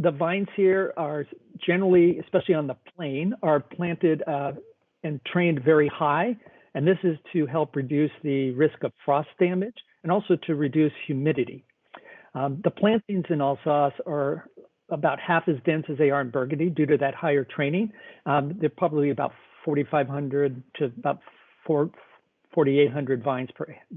the vines here are generally, especially on the plain, are planted and trained very high. And this is to help reduce the risk of frost damage and also to reduce humidity. The plantings in Alsace are about half as dense as they are in Burgundy due to that higher training. They're probably about 4,500 to about 4,800 vines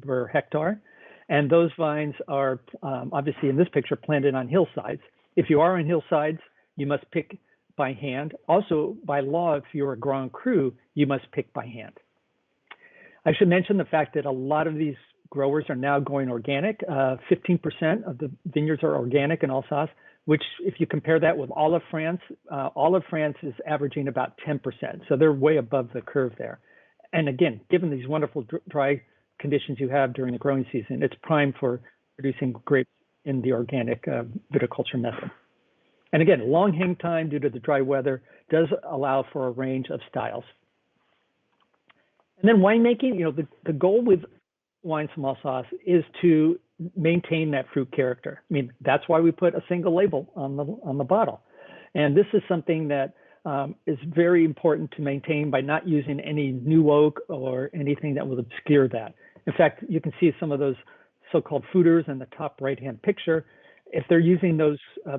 per hectare. And those vines are obviously in this picture planted on hillsides. If you are on hillsides, you must pick by hand. Also, by law, if you're a Grand Cru, you must pick by hand. I should mention the fact that a lot of these growers are now going organic. 15% of the vineyards are organic in Alsace, which if you compare that with all of France is averaging about 10%. So they're way above the curve there. And again, given these wonderful dry conditions you have during the growing season, it's prime for producing grapes in the organic viticulture method. And again, long hang time due to the dry weather does allow for a range of styles. And then winemaking, the goal with wines from Alsace is to maintain that fruit character. I mean, that's why we put a single label on the bottle. And this is something that is very important to maintain by not using any new oak or anything that will obscure that. In fact, you can see some of those so-called foeders in the top right-hand picture. If they're using those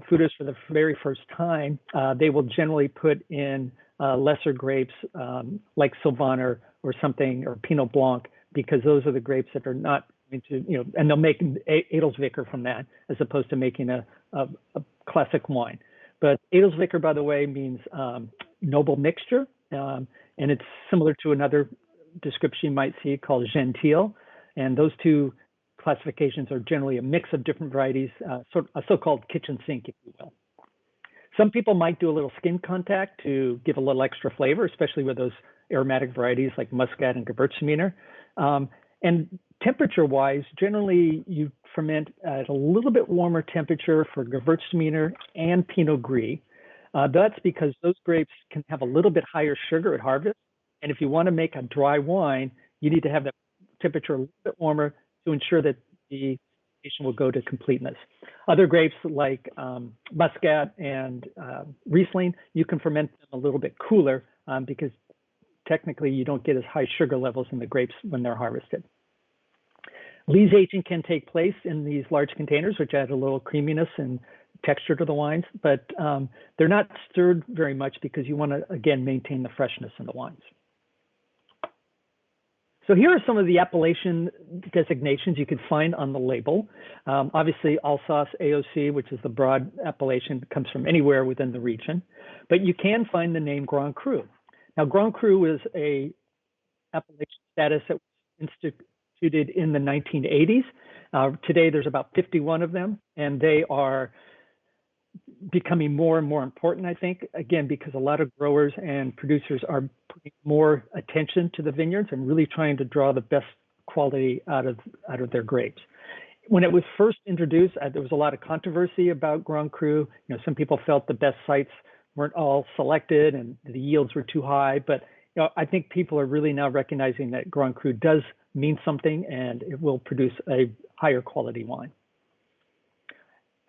foeders for the very first time, they will generally put in lesser grapes like Sylvaner or something, or Pinot Blanc, because those are the grapes that are not going to, and they'll make Edelsviker from that, as opposed to making a classic wine. But Edelsviker, by the way, means noble mixture, and it's similar to another description you might see called gentile. And those two classifications are generally a mix of different varieties, a so-called kitchen sink, if you will. Some people might do a little skin contact to give a little extra flavor, especially with those aromatic varieties like Muscat and Gewürztraminer. And temperature-wise, generally you ferment at a little bit warmer temperature for Gewürztraminer and Pinot Gris. That's because those grapes can have a little bit higher sugar at harvest. And if you want to make a dry wine, you need to have the temperature a little bit warmer to ensure that the fermentation will go to completeness. Other grapes like Muscat and Riesling, you can ferment them a little bit cooler because technically you don't get as high sugar levels in the grapes when they're harvested. Lees aging can take place in these large containers, which add a little creaminess and texture to the wines, but they're not stirred very much because you want to, again, maintain the freshness in the wines. So here are some of the appellation designations you could find on the label. Obviously, Alsace AOC, which is the broad appellation, comes from anywhere within the region, but you can find the name Grand Cru. Now, Grand Cru is a appellation status that was instituted in the 1980s. Today, there's about 51 of them, and they are becoming more and more important, I think, again, because a lot of growers and producers are putting more attention to the vineyards and really trying to draw the best quality out of their grapes. When it was first introduced, there was a lot of controversy about Grand Cru. Some people felt the best sites weren't all selected and the yields were too high, but I think people are really now recognizing that Grand Cru does mean something and it will produce a higher quality wine.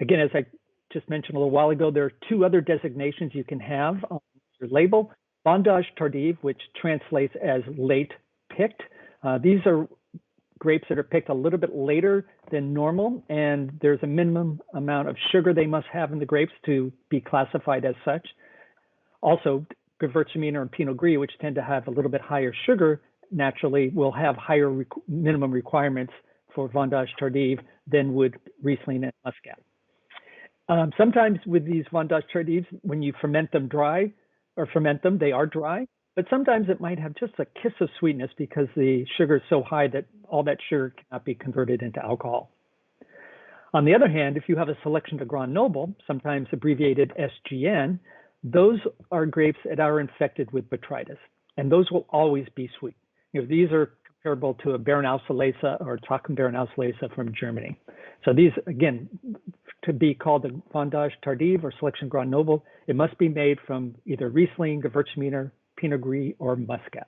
Again, as I just mentioned a little while ago, there are two other designations you can have on your label. Vendange tardive, which translates as late picked. These are grapes that are picked a little bit later than normal, and there's a minimum amount of sugar they must have in the grapes to be classified as such. Also, Gewürztraminer and Pinot Gris, which tend to have a little bit higher sugar, naturally will have higher minimum requirements for Vendange tardive than would Riesling and Muscat. Sometimes with these Vendange tardives, when you ferment them, they are dry, but sometimes it might have just a kiss of sweetness because the sugar is so high that all that sugar cannot be converted into alcohol. On the other hand, if you have a selection de Grand Noble, sometimes abbreviated SGN, those are grapes that are infected with botrytis, and those will always be sweet. These are comparable to a Beerenauer Lese or Trocken Beerenauer Lese from Germany. So these, again, to be called a Vendange tardive or Selection Grand Noble, it must be made from either Riesling, Gewürztraminer, Pinot Gris, or Muscat.